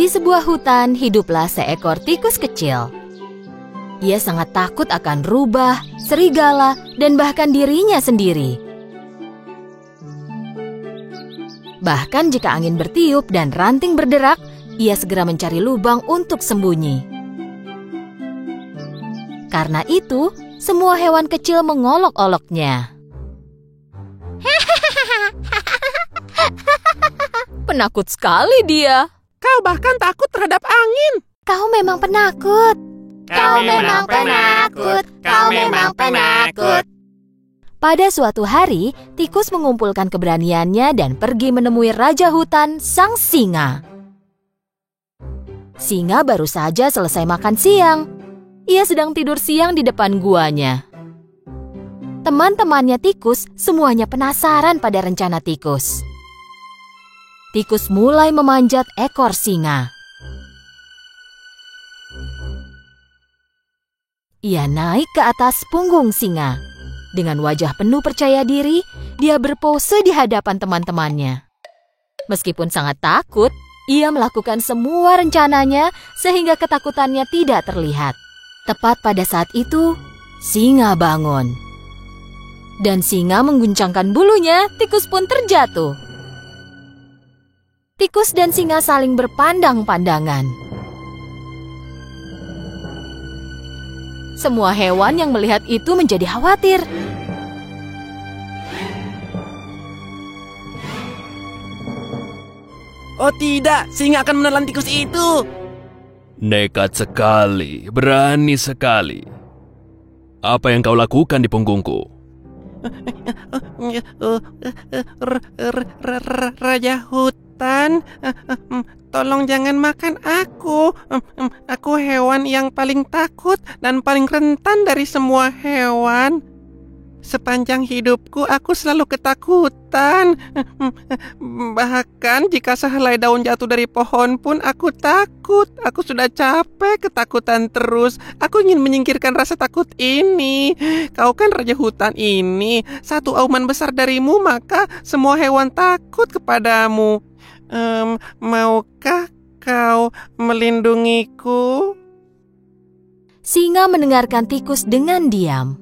Di sebuah hutan hiduplah seekor tikus kecil. Ia sangat takut akan rubah, serigala, dan bahkan dirinya sendiri. Bahkan jika angin bertiup dan ranting berderak, ia segera mencari lubang untuk sembunyi. Karena itu, semua hewan kecil mengolok-oloknya. Penakut sekali dia. Kau bahkan takut terhadap angin. Kau memang penakut. Kau memang penakut. Kau memang penakut. Pada suatu hari, tikus mengumpulkan keberaniannya dan pergi menemui raja hutan, sang singa. Singa baru saja selesai makan siang. Ia sedang tidur siang di depan guanya. Teman-temannya tikus semuanya penasaran pada rencana tikus. Tikus mulai memanjat ekor singa. Ia naik ke atas punggung singa. Dengan wajah penuh percaya diri, dia berpose di hadapan teman-temannya. Meskipun sangat takut, ia melakukan semua rencananya sehingga ketakutannya tidak terlihat. Tepat pada saat itu, singa bangun. Dan singa mengguncangkan bulunya, tikus pun terjatuh. Tikus dan singa saling berpandang-pandangan. Semua hewan yang melihat itu menjadi khawatir. Oh tidak, singa akan menelan tikus itu. Nekat sekali, berani sekali. Apa yang kau lakukan di punggungku? Raja hutan, tolong jangan makan aku. Aku hewan yang paling takut dan paling rentan dari semua hewan. Sepanjang hidupku aku selalu ketakutan. Bahkan jika sehelai daun jatuh dari pohon pun aku takut. Aku sudah capek ketakutan terus. Aku ingin menyingkirkan rasa takut ini. Kau kan raja hutan ini. Satu auman besar darimu maka semua hewan takut kepadamu. Maukah kau melindungiku? Singa mendengarkan tikus dengan diam.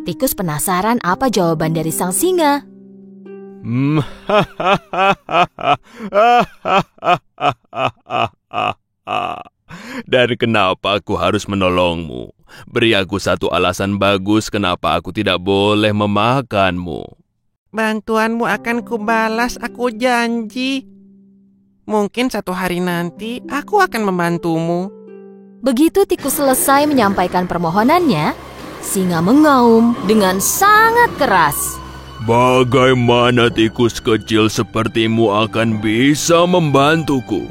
Tikus penasaran apa jawaban dari sang singa. Dan kenapa aku harus menolongmu? Beri aku satu alasan bagus kenapa aku tidak boleh memakanmu. Bantuanmu akan kubalas, aku janji. Mungkin satu hari nanti aku akan membantumu. Begitu tikus selesai menyampaikan permohonannya, singa mengaum dengan sangat keras. Bagaimana tikus kecil sepertimu akan bisa membantuku?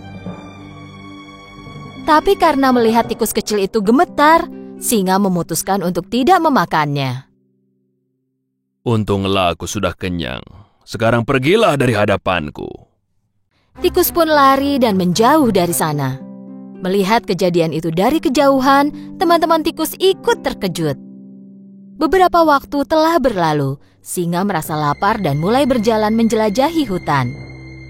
Tapi karena melihat tikus kecil itu gemetar, singa memutuskan untuk tidak memakannya. Untunglah aku sudah kenyang. Sekarang pergilah dari hadapanku. Tikus pun lari dan menjauh dari sana. Melihat kejadian itu dari kejauhan, teman-teman tikus ikut terkejut. Beberapa waktu telah berlalu, singa merasa lapar dan mulai berjalan menjelajahi hutan.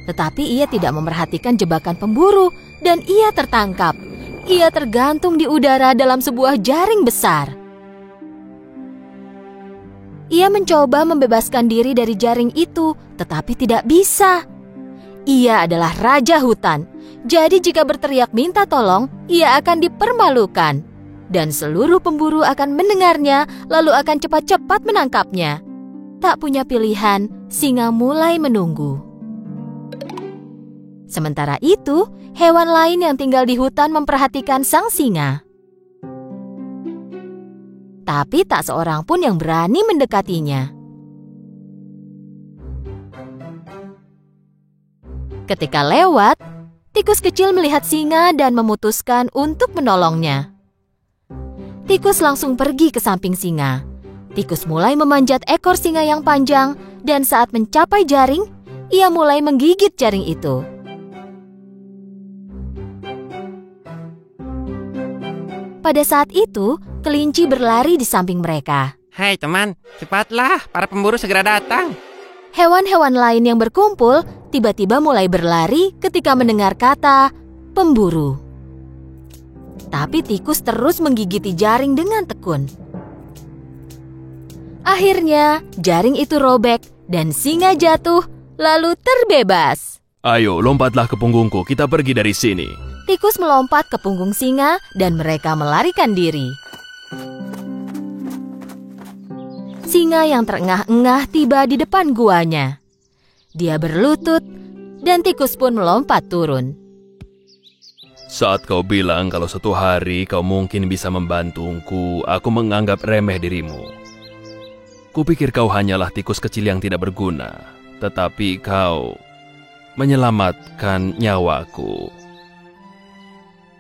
Tetapi ia tidak memerhatikan jebakan pemburu dan ia tertangkap. Ia tergantung di udara dalam sebuah jaring besar. Ia mencoba membebaskan diri dari jaring itu, tetapi tidak bisa. Ia adalah raja hutan, jadi jika berteriak minta tolong, ia akan dipermalukan. Dan seluruh pemburu akan mendengarnya, lalu akan cepat-cepat menangkapnya. Tak punya pilihan, singa mulai menunggu. Sementara itu, hewan lain yang tinggal di hutan memperhatikan sang singa. Tapi tak seorang pun yang berani mendekatinya. Ketika lewat, tikus kecil melihat singa dan memutuskan untuk menolongnya. Tikus langsung pergi ke samping singa. Tikus mulai memanjat ekor singa yang panjang dan saat mencapai jaring, ia mulai menggigit jaring itu. Pada saat itu, kelinci berlari di samping mereka. Hai teman, cepatlah, para pemburu segera datang. Hewan-hewan lain yang berkumpul tiba-tiba mulai berlari ketika mendengar kata pemburu. Tapi tikus terus menggigiti jaring dengan tekun. Akhirnya, jaring itu robek dan singa jatuh lalu terbebas. Ayo, lompatlah ke punggungku, kita pergi dari sini. Tikus melompat ke punggung singa dan mereka melarikan diri. Singa yang terengah-engah tiba di depan guanya. Dia berlutut dan tikus pun melompat turun. Saat kau bilang kalau suatu hari kau mungkin bisa membantuku, aku menganggap remeh dirimu. Kupikir kau hanyalah tikus kecil yang tidak berguna, tetapi kau menyelamatkan nyawaku.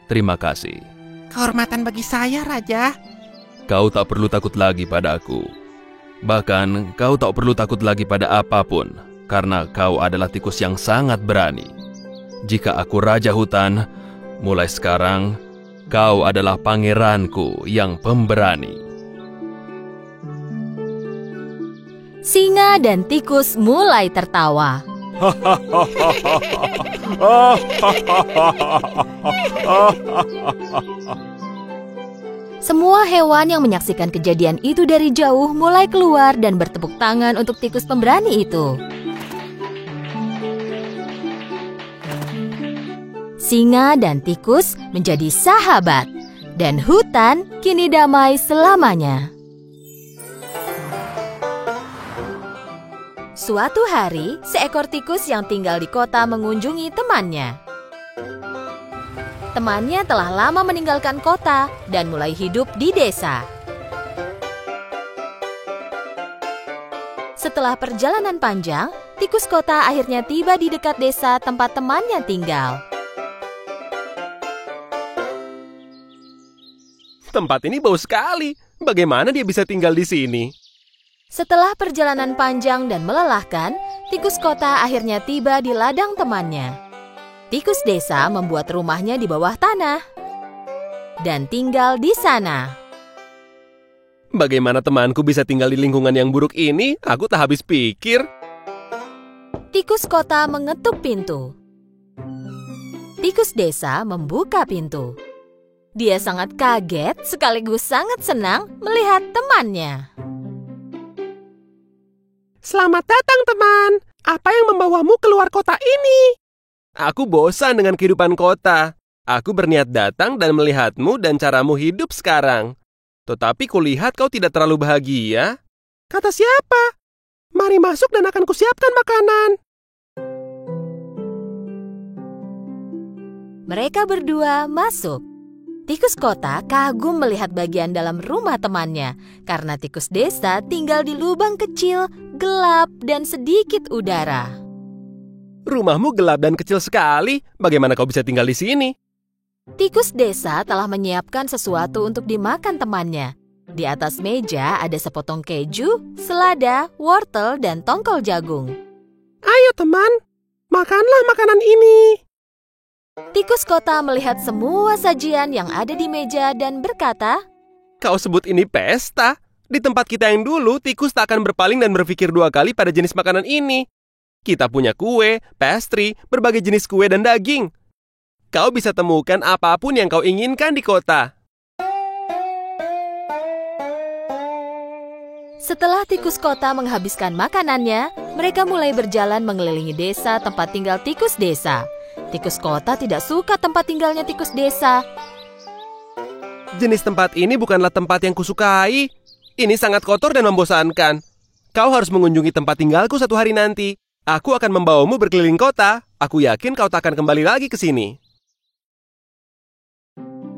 Terima kasih. Kehormatan bagi saya, Raja. Kau tak perlu takut lagi pada aku. Bahkan kau tak perlu takut lagi pada apapun, karena kau adalah tikus yang sangat berani. Jika aku Raja Hutan, mulai sekarang kau adalah pangeranku yang pemberani. Singa dan tikus mulai tertawa. Semua hewan yang menyaksikan kejadian itu dari jauh mulai keluar dan bertepuk tangan untuk tikus pemberani itu. Singa dan tikus menjadi sahabat, dan hutan kini damai selamanya. Suatu hari, seekor tikus yang tinggal di kota mengunjungi temannya. Temannya telah lama meninggalkan kota dan mulai hidup di desa. Setelah perjalanan panjang, tikus kota akhirnya tiba di dekat desa tempat temannya tinggal. Tempat ini bau sekali. Bagaimana dia bisa tinggal di sini? Setelah perjalanan panjang dan melelahkan, tikus kota akhirnya tiba di ladang temannya. Tikus desa membuat rumahnya di bawah tanah dan tinggal di sana. Bagaimana temanku bisa tinggal di lingkungan yang buruk ini? Aku tak habis pikir. Tikus kota mengetuk pintu. Tikus desa membuka pintu. Dia sangat kaget sekaligus sangat senang melihat temannya. Selamat datang, teman. Apa yang membawamu keluar kota ini? Aku bosan dengan kehidupan kota. Aku berniat datang dan melihatmu dan caramu hidup sekarang. Tetapi kulihat kau tidak terlalu bahagia. Kata siapa? Mari masuk dan akan kusiapkan makanan. Mereka berdua masuk. Tikus kota kagum melihat bagian dalam rumah temannya karena tikus desa tinggal di lubang kecil, gelap, dan sedikit udara. Rumahmu gelap dan kecil sekali. Bagaimana kau bisa tinggal di sini? Tikus desa telah menyiapkan sesuatu untuk dimakan temannya. Di atas meja ada sepotong keju, selada, wortel, dan tongkol jagung. Ayo teman, makanlah makanan ini. Tikus kota melihat semua sajian yang ada di meja dan berkata, Kau sebut ini pesta? Di tempat kita yang dulu, tikus tak akan berpaling dan berpikir dua kali pada jenis makanan ini. Kita punya kue, pastry, berbagai jenis kue dan daging. Kau bisa temukan apapun yang kau inginkan di kota. Setelah tikus kota menghabiskan makanannya, mereka mulai berjalan mengelilingi desa tempat tinggal tikus desa. Tikus kota tidak suka tempat tinggalnya tikus desa. Jenis tempat ini bukanlah tempat yang kusukai. Ini sangat kotor dan membosankan. Kau harus mengunjungi tempat tinggalku suatu hari nanti. Aku akan membawamu berkeliling kota. Aku yakin kau tak akan kembali lagi ke sini.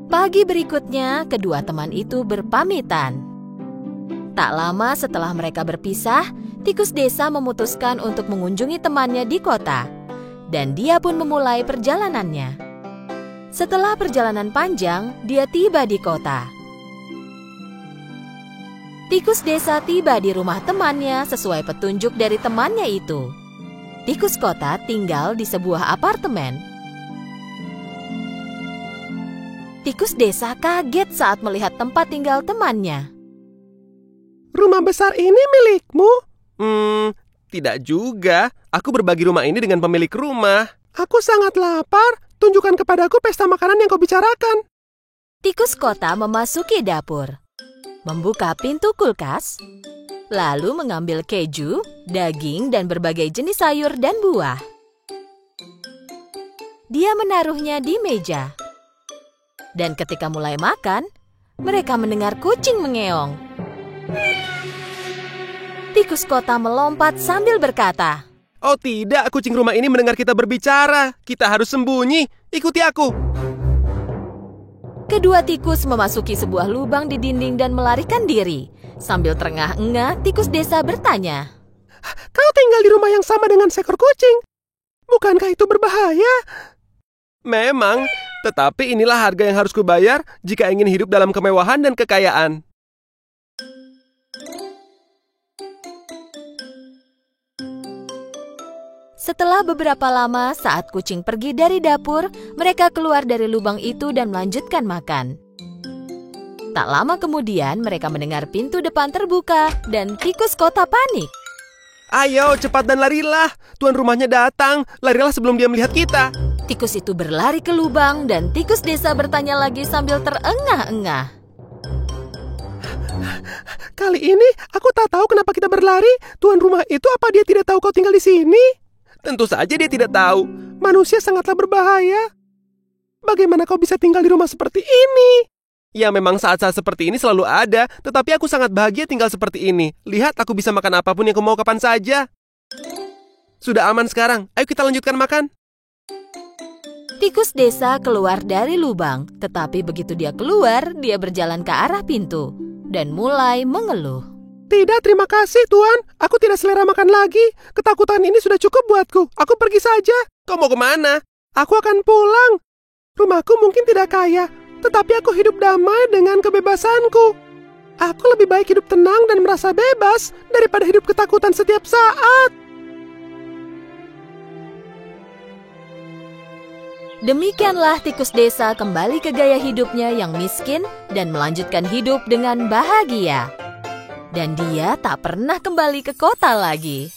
Pagi berikutnya, kedua teman itu berpamitan. Tak lama setelah mereka berpisah, tikus desa memutuskan untuk mengunjungi temannya di kota. Dan dia pun memulai perjalanannya. Setelah perjalanan panjang, dia tiba di kota. Tikus desa tiba di rumah temannya sesuai petunjuk dari temannya itu. Tikus kota tinggal di sebuah apartemen. Tikus desa kaget saat melihat tempat tinggal temannya. Rumah besar ini milikmu? Tidak juga. Aku berbagi rumah ini dengan pemilik rumah. Aku sangat lapar. Tunjukkan kepadaku pesta makanan yang kau bicarakan. Tikus kota memasuki dapur, membuka pintu kulkas, lalu mengambil keju, daging, dan berbagai jenis sayur dan buah. Dia menaruhnya di meja. Dan ketika mulai makan, mereka mendengar kucing mengeong. Tikus kota melompat sambil berkata, Oh tidak, kucing rumah ini mendengar kita berbicara. Kita harus sembunyi. Ikuti aku. Kedua tikus memasuki sebuah lubang di dinding dan melarikan diri. Sambil terengah-engah, tikus desa bertanya, Kau tinggal di rumah yang sama dengan seekor kucing. Bukankah itu berbahaya? Memang, tetapi inilah harga yang harus kubayar jika ingin hidup dalam kemewahan dan kekayaan. Setelah beberapa lama, saat kucing pergi dari dapur, mereka keluar dari lubang itu dan melanjutkan makan. Tak lama kemudian, mereka mendengar pintu depan terbuka dan tikus kota panik. Ayo, cepat dan larilah. Tuan rumahnya datang. Larilah sebelum dia melihat kita. Tikus itu berlari ke lubang dan tikus desa bertanya lagi sambil terengah-engah. Kali ini aku tak tahu kenapa kita berlari. Tuan rumah itu apa dia tidak tahu kau tinggal di sini? Tentu saja dia tidak tahu. Manusia sangatlah berbahaya. Bagaimana kau bisa tinggal di rumah seperti ini? Ya memang saat-saat seperti ini selalu ada, tetapi aku sangat bahagia tinggal seperti ini. Lihat, aku bisa makan apapun yang aku mau kapan saja. Sudah aman sekarang, ayo kita lanjutkan makan. Tikus desa keluar dari lubang, tetapi begitu dia keluar, dia berjalan ke arah pintu dan mulai mengeluh. Tidak, terima kasih Tuan. Aku tidak selera makan lagi. Ketakutan ini sudah cukup buatku. Aku pergi saja. Kau mau kemana? Aku akan pulang. Rumahku mungkin tidak kaya, tetapi aku hidup damai dengan kebebasanku. Aku lebih baik hidup tenang dan merasa bebas daripada hidup ketakutan setiap saat. Demikianlah tikus desa kembali ke gaya hidupnya yang miskin dan melanjutkan hidup dengan bahagia. Dan dia tak pernah kembali ke kota lagi.